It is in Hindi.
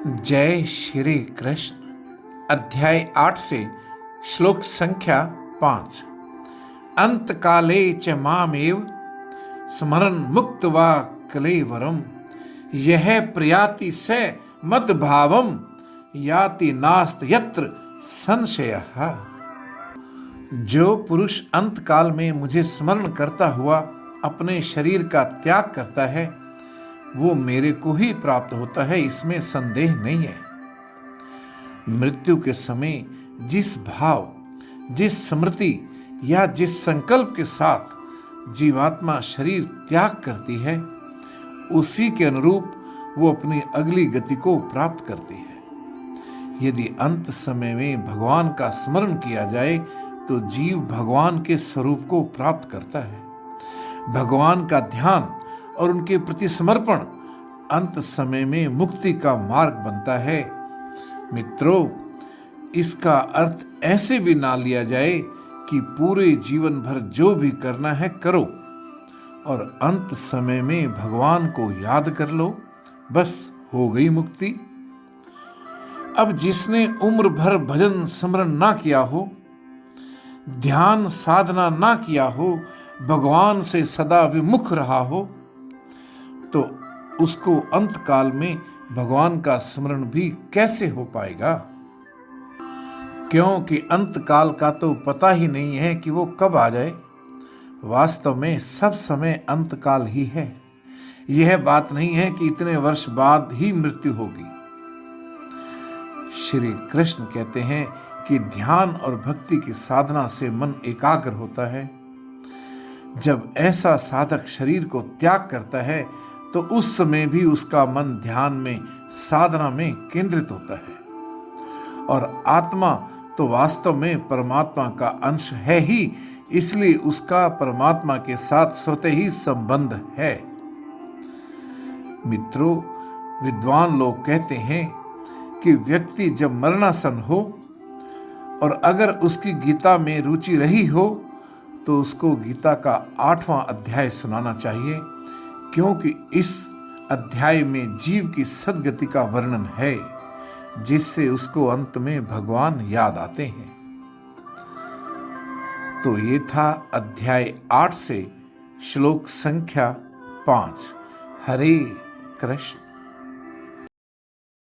जय श्री कृष्ण। अध्याय 8 से श्लोक संख्या 5। अंत काले च मामेव स्मरन् मुक्त्वा कलेवरम यह प्रयाति स मद्भावम याति नास्त यत्र संशयः। जो पुरुष अंत काल में मुझे स्मरण करता हुआ अपने शरीर का त्याग करता है वो मेरे को ही प्राप्त होता है, इसमें संदेह नहीं है। मृत्यु के समय जिस भाव, जिस स्मृति या जिस संकल्प के साथ जीवात्मा शरीर त्याग करती है उसी के अनुरूप वो अपनी अगली गति को प्राप्त करती है। यदि अंत समय में भगवान का स्मरण किया जाए तो जीव भगवान के स्वरूप को प्राप्त करता है। भगवान का ध्यान और उनके प्रति समर्पण अंत समय में मुक्ति का मार्ग बनता है। मित्रों, इसका अर्थ ऐसे भी ना लिया जाए कि पूरे जीवन भर जो भी करना है करो और अंत समय में भगवान को याद कर लो, बस हो गई मुक्ति। अब जिसने उम्र भर भजन स्मरण ना किया हो, ध्यान साधना ना किया हो, भगवान से सदा विमुख रहा हो, तो उसको अंत काल में भगवान का स्मरण भी कैसे हो पाएगा? क्योंकि अंत काल का तो पता ही नहीं है कि वो कब आ जाए। वास्तव में सब समय अंत काल ही है। यह बात नहीं है कि इतने वर्ष बाद ही मृत्यु होगी। श्री कृष्ण कहते हैं कि ध्यान और भक्ति की साधना से मन एकाग्र होता है। जब ऐसा साधक शरीर को त्याग करता है तो उस समय भी उसका मन ध्यान में, साधना में केंद्रित होता है। और आत्मा तो वास्तव में परमात्मा का अंश है ही, इसलिए उसका परमात्मा के साथ स्वतः ही संबंध है। मित्रों, विद्वान लोग कहते हैं कि व्यक्ति जब मरणासन हो और अगर उसकी गीता में रुचि रही हो तो उसको गीता का 8वां अध्याय सुनाना चाहिए, क्योंकि इस अध्याय में जीव की सद्गति का वर्णन है जिससे उसको अंत में भगवान याद आते हैं। तो ये था अध्याय 8 से श्लोक संख्या 5। हरे कृष्ण।